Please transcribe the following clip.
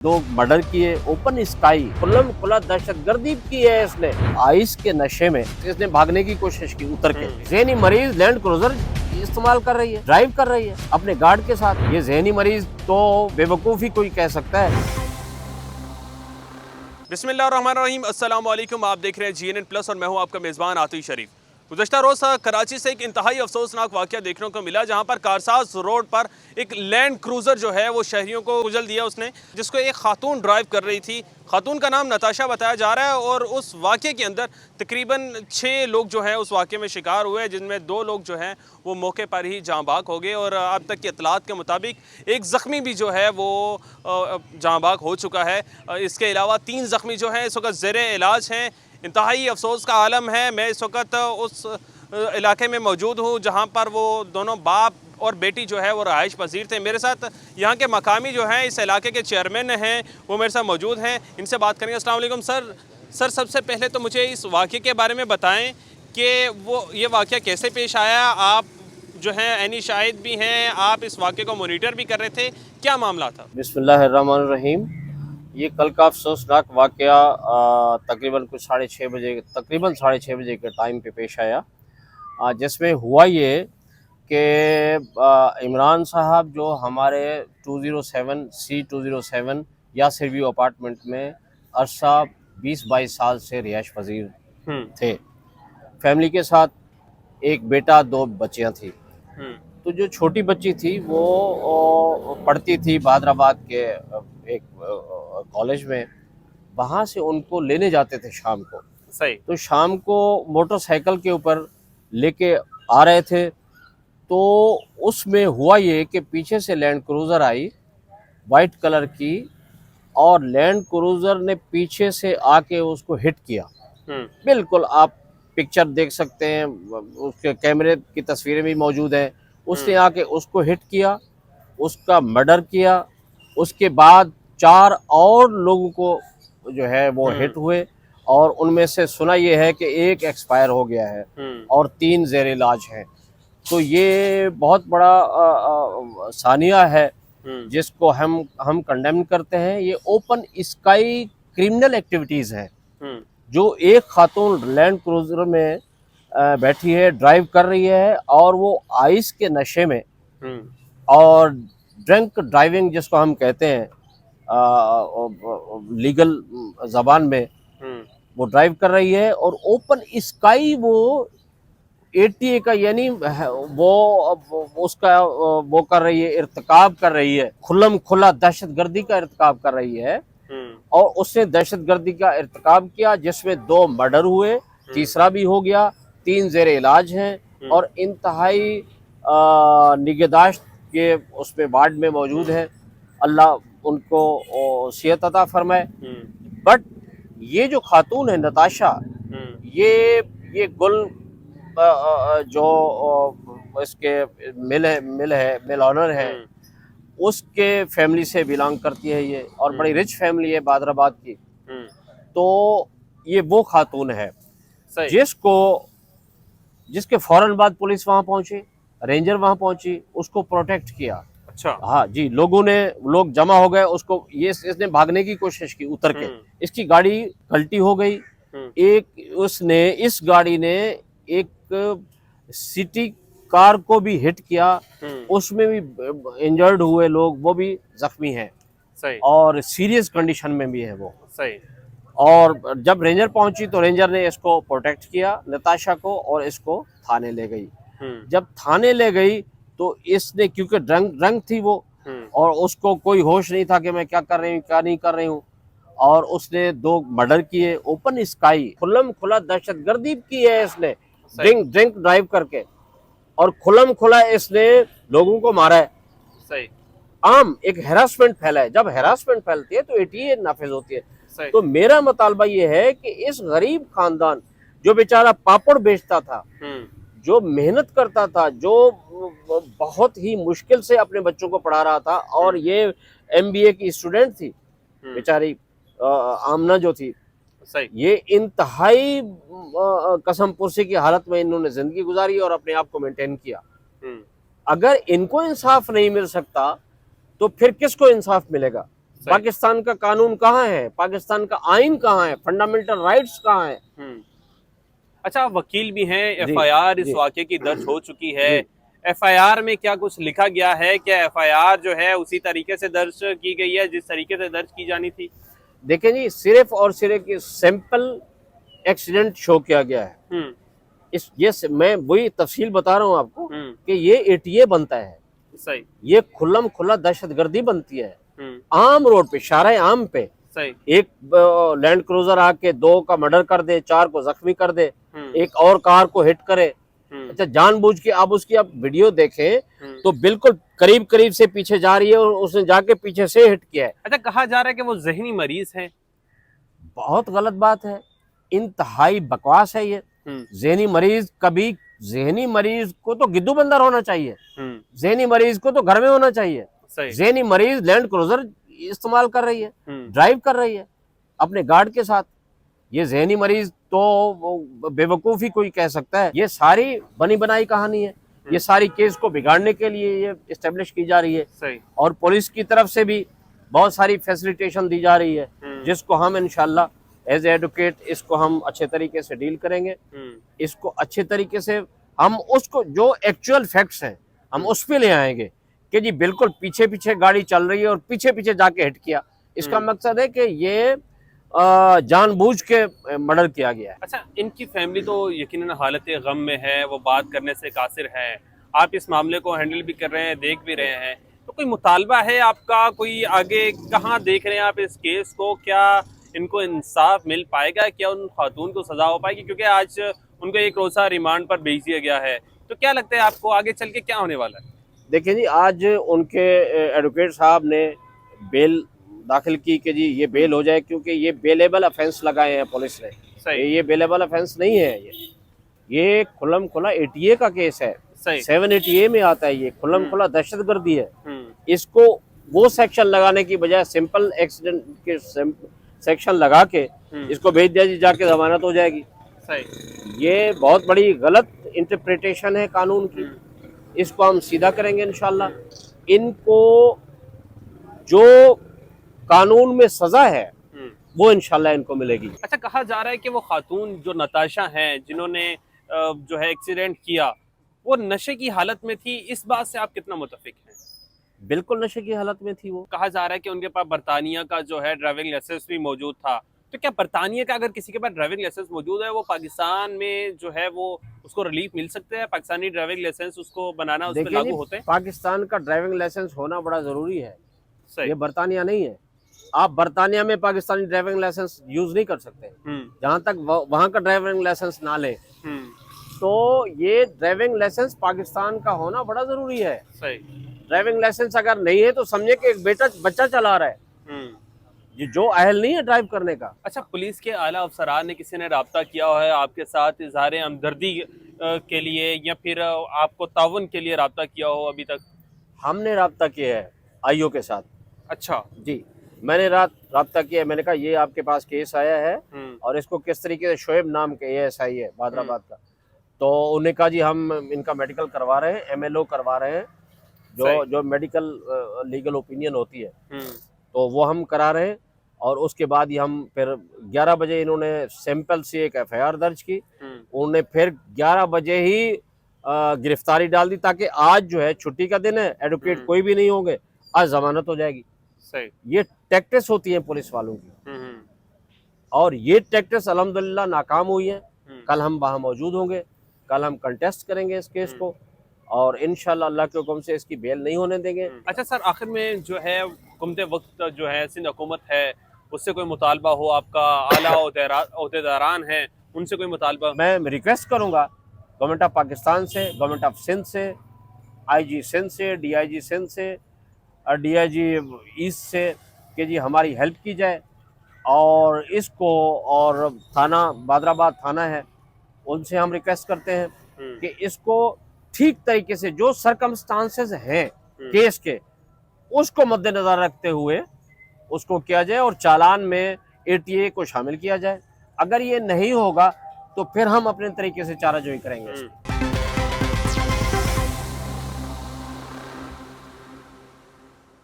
दो मर्डर किए, open sky, खुल्लम खुला दहशतगर्दी की है इसने। आइस के नशे में इसने भागने की कोशिश की उतर के। ज़हनी मरीज लैंड क्रूजर इस्तेमाल कर रही है, ड्राइव कर रही है अपने गार्ड के साथ। ये ज़हनी मरीज तो बेवकूफ़ी कोई कह सकता है। बिस्मिल्लाहिर्रहमानिर्रहीम, अस्सलाम वालेकुम। आप देख रहे हैं GNN प्लस और मैं हूं आपका मेज़बान आतिश शरीफ। गुज़श्ता रोज़ कराची से एक इंतहाई अफसोसनाक वाक़या देखने को मिला, जहां पर कारसाज रोड पर एक लैंड क्रूज़र जो है वो शहरियों को कुचल दिया उसने, जिसको एक खातून ड्राइव कर रही थी। खातून का नाम नताशा बताया जा रहा है और उस वाक़े के अंदर तकरीबन 6 लोग जो हैं उस वाक़े में शिकार हुए, जिनमें 2 लोग जो हैं वो मौके पर ही जाँ बाग हो गए और अब तक की इतलात के मुताबिक एक ज़ख्मी भी जो है वो जाँ बाग हो चुका है। इसके अलावा 3 ज़ख्मी जो हैं इस वक्त ज़ेरे इलाज हैं। इंतहाई अफसोस का आलम है। मैं इस वक्त उस इलाके में मौजूद हूँ जहाँ पर वो दोनों बाप और बेटी जो है वो रहाइश पजीर थे। मेरे साथ यहाँ के मकामी जो हैं, इस इलाके के चेयरमैन हैं, वो मेरे साथ मौजूद हैं। इनसे बात करेंगे। अस्सलाम वालेकुम सर। सबसे पहले तो मुझे इस वाक़े के बारे में बताएं कि वो ये वाक़या कैसे पेश आया। आप जो हैं ऐनी शाहिद भी हैं, आप इस वाक़े को मॉनिटर भी कर रहे थे, क्या मामला था? बिस्मिल्लाहिर्रहमानिर्रहीम। ये कल का अफसोसनाक वाक़या तकरीबन कुछ 6:30 बजे के टाइम पे पेश आया, जिसमें हुआ ये कि इमरान साहब जो हमारे 207 C207 यासिर व्यू अपार्टमेंट में अरसा 20-22 साल से रिहाइश पजीर थे। फैमिली के साथ एक बेटा, 2 बच्चियाँ थी। तो जो छोटी बच्ची थी वो पढ़ती थी बहादराबाद के एक कॉलेज में। वहाँ से उनको लेने जाते थे शाम को। सही। तो शाम को मोटरसाइकिल के ऊपर लेके आ रहे थे, तो उसमें हुआ ये कि पीछे से लैंड क्रूज़र आई वाइट कलर की, और लैंड क्रूज़र ने पीछे से आके उसको हिट किया। बिल्कुल आप पिक्चर देख सकते हैं, उसके कैमरे की तस्वीरें भी मौजूद हैं। उसने आके उसको हिट किया, उसका मर्डर किया। उसके बाद 4 और लोगों को जो है वो हिट हुए, और उनमें से सुना ये है कि एक एक्सपायर हो गया है और 3 ज़ेर इलाज हैं। तो ये बहुत बड़ा सानिया है जिसको हम कंडेम करते हैं। ये ओपन स्काई क्रिमिनल एक्टिविटीज़ हैं। जो एक खातून लैंड क्रूज़र में बैठी है, ड्राइव कर रही है, और वो आइस के नशे में और ड्रंक ड्राइविंग जिसको हम कहते हैं लीगल ज़बान में, वो ड्राइव कर रही है। और ओपन स्काई वो ATA का यानी वो उसका वो कर रही है, इर्तिकाब कर रही है, खुल्लम खुला दहशतगर्दी का इर्तिकाब कर रही है। और उसने दहशतगर्दी का इर्तिकाब किया, जिसमें 2 मर्डर हुए, तीसरा भी हो गया, 3 ज़ेर इलाज हैं और इंतहाई निगहदाश्त के उसमें वार्ड में मौजूद है। अल्लाह उनको सेहत अता फरमाए। बट ये जो खातून है नताशा, ये गुल जो इसके मिल ऑनर है, उसके फैमिली से बिलोंग करती है ये, और बड़ी रिच फैमिली है बहादराबाद की। तो ये वो खातून है जिसके फौरन बाद पुलिस वहां पहुंची, रेंजर वहां पहुंची, उसको प्रोटेक्ट किया। अच्छा। हाँ जी, लोग जमा हो गए, उसको इसने भागने की कोशिश की उतर के। इसकी गाड़ी पलटी हो गई। इस गाड़ी ने एक सिटी कार को भी हिट किया, उसमें भी इंजर्ड हुए लोग, वो भी जख्मी हैं। सही। और सीरियस कंडीशन में भी है वो। सही। और जब रेंजर पहुंची तो रेंजर ने इसको प्रोटेक्ट किया, नताशा को, और इसको थाने ले गई। जब थाने ले गई तो इसने, क्योंकि ड्रंक थी वो, और उसको कोई होश नहीं था कि मैं क्या कर रही हूँ क्या नहीं कर रही हूँ, और उसने 2 मर्डर किए। ओपन स्काई, खुल्लम खुला दहशतगर्दी की है इसने, ड्रिंक ड्राइव करके, और खुल्लम खुला इसने लोगों को मारा है। सही। आम एक हैरासमेंट फैला है। जब हैरासमेंट फैलती है तो ATA नाफिज होती है। सही। तो मेरा मुतालबा ये है कि इस गरीब खानदान, जो बेचारा पापड़ बेचता था, जो मेहनत करता था, जो बहुत ही मुश्किल से अपने बच्चों को पढ़ा रहा था, और ये MBA की स्टूडेंट थी बेचारी आमना जो थी, सही। ये इंतहाई कसम पुरसी की हालत में इन्होंने जिंदगी गुजारी और अपने आप को मेंटेन किया। अगर इनको इंसाफ नहीं मिल सकता तो फिर किसको इंसाफ मिलेगा? पाकिस्तान का कानून कहाँ है, पाकिस्तान का आइन कहाँ है, फंडामेंटल राइट्स कहाँ है। अच्छा, आप वकील भी हैं, जी एफआईआर इस जी वाकये की दर्ज हो चुकी है। जी। एफआईआर में क्या कुछ लिखा गया है? क्या एफआईआर जो है उसी तरीके से दर्ज की गई है जिस तरीके से दर्ज की जानी थी? देखें जी, सिर्फ और सिर्फ सैंपल एक्सीडेंट शो किया गया है। हम्म मैं वही तफसील बता रहा हूँ आपको हम्म कि ये एटीए बनता है, सही। ये खुल्लम खुला दहशतगर्दी बनती है हम्म आम रोड पे, शारे आम पे। सही। एक लैंड क्रूजर आके 2 का मर्डर कर दे, 4 को जख्मी कर दे, हम्म एक और कार को हिट करे। हम्म अच्छा, जानबूझ के आप उसकी आप वीडियो देखें हम्म। तो बिल्कुल करीब करीब से पीछे जा रही है और उसने जाके पीछे से हिट किया है। अच्छा, कहा जा रहा है कि वो जहनी मरीज है। बहुत गलत बात है, इंतहाई बकवास है ये। जहनी मरीज कभी, जहनी मरीज को तो गिद्दू बंदर होना चाहिए, जहनी मरीज को तो घर में होना चाहिए। सही। जहनी मरीज लैंड क्रूजर इस्तेमाल कर रही है, ड्राइव कर रही है अपने गार्ड के साथ। ये जहनी मरीज तो बेवकूफ़ी कोई कह सकता है। ये सारी बनी बनाई कहानी है, ये सारी केस को बिगाड़ने के लिए ये इस्टेब्लिश की जा रही है। सही। और पुलिस की तरफ से भी बहुत सारी फैसिलिटेशन दी जा रही है, जिसको हम इंशाल्लाह एज एडवोकेट इसको हम अच्छे तरीके से डील करेंगे। इसको अच्छे तरीके से हम उसको जो एक्चुअल फैक्ट्स हैं हम उस पे ले आएंगे कि जी बिल्कुल पीछे पीछे गाड़ी चल रही है और पीछे पीछे जाके हिट किया। इसका मकसद है कि ये जानबूझ के मर्डर किया गया है। अच्छा, इनकी फैमिली तो यकीनन हालत गम में है, वो बात करने से कासिर है। आप इस मामले को हैंडल भी कर रहे हैं, देख भी रहे हैं, तो कोई मुतालबा है आपका, कोई आगे कहाँ देख रहे हैं आप इस केस को? क्या इनको इंसाफ मिल पाएगा? क्या उन खातून को सजा हो पाएगी? क्योंकि आज उनको एक रोज़ा रिमांड पर भेज दिया गया है, तो क्या लगता है आपको आगे चल के क्या होने वाला है? देखिए जी, आज उनके एडवोकेट साहब ने बेल दाखिल की कि जी ये बेल हो जाए, क्योंकि ये बेलेबल ऑफेंस लगाए हैं पुलिस ने। सही। ये बेलेबल ऑफेंस नहीं है, ये खुल्लम खुला एटीए का केस है। सही। 780A में आता है, ये खुल्लम खुला दहशतगर्दी है। इसको वो सेक्शन लगाने की बजाय सिंपल एक्सीडेंट के सेक्शन लगा के इसको भेज दिया जी, जाके जमानत हो जाएगी। सही। ये बहुत बड़ी गलत इंटरप्रिटेशन है कानून की। इसको हम सीधा करेंगे इंशाल्लाह। इनको जो कानून में सजा है वो इंशाल्लाह इनको मिलेगी। अच्छा, कहा जा रहा है कि वो खातून जो नताशा हैं जिन्होंने जो है एक्सीडेंट किया, वो नशे की हालत में थी। इस बात से आप कितना मुतफिक हैं? बिल्कुल नशे की हालत में थी वो। कहा जा रहा है कि उनके पास बरतानिया का जो है ड्राइविंग लाइसेंस भी मौजूद था। तो क्या बरतानिया का अगर किसी के पास ड्राइविंग लाइसेंस मौजूद है, वो पाकिस्तान में जो है वो उसको रिलीफ मिल सकता है? पाकिस्तानी ड्राइविंग लाइसेंस उसको बनाना उस पर लागू होते हैं? पाकिस्तान का ड्राइविंग लाइसेंस होना बड़ा जरूरी है। सही। ये बरतानिया नहीं है। आप बरतानिया में पाकिस्तानी ड्राइविंग लाइसेंस यूज नहीं कर सकते जहां तक वहां का ड्राइविंग लाइसेंस ना ले। तो ये ड्राइविंग लाइसेंस पाकिस्तान का होना बड़ा जरूरी है। सही। ड्राइविंग लाइसेंस अगर नहीं है तो समझे कि एक बच्चा चला रहा है जो अहल नहीं है ड्राइव करने का। अच्छा, पुलिस के आला अफसरान ने किसी ने रब्ता किया है आपके साथ इजहार हमदर्दी के लिए, या फिर आपको ताउन के लिए रब्ता किया हो अभी तक? हमने रब्ता किया है आईओ के साथ। अच्छा जी, मैंने रब्ता किया है। मैंने कहा ये आपके पास केस आया है और इसको किस तरीके से, शोएब नाम के ASI है बादराबाद का, तो उन्हें कहा जी हम इनका मेडिकल करवा रहे हैं, MLO करवा रहे हैं, जो मेडिकल लीगल ओपिनियन होती है तो वो हम करा रहे हैं। और उसके बाद ही हम फिर 11 बजे इन्होंने सैंपल से एक FIR दर्ज की। उन्होंने फिर 11 बजे ही गिरफ्तारी डाल दी, ताकि आज जो है छुट्टी का दिन है, एडवोकेट कोई भी नहीं होंगे, आज जमानत हो जाएगी। सही। ये टैक्टिस होती है पुलिस वालों की और ये टैक्टिस अल्हम्दुलिल्लाह नाकाम हुई है। कल हम वहाँ मौजूद होंगे, कल हम कंटेस्ट करेंगे इस केस को और इंशाल्लाह अल्लाह के हुक्म से इसकी बेल नहीं होने देंगे। अच्छा सर, आखिर में जो है हुकूमत वक्त जो है सिंध हुकूमत है, उससे कोई मुतालबा हो आपका? आला ओहदेदारान हैं, उनसे कोई मुतालबा? मैं रिक्वेस्ट करूँगा गवर्नमेंट ऑफ पाकिस्तान से, गवर्नमेंट ऑफ सिंध से, IG सिंध से, DIG सिंध से और DIG ईस्ट से कि जी हमारी हेल्प की जाए और इसको, और थाना बादराबाद थाना है उनसे हम रिक्वेस्ट करते हैं कि इसको ठीक तरीके से जो सरकमस्टांसेस हैं केस के उसको मद्देनजर रखते हुए उसको किया जाए और चालान में ATA को शामिल किया जाए। अगर ये नहीं होगा तो फिर हम अपने तरीके से चाराजोई करेंगे।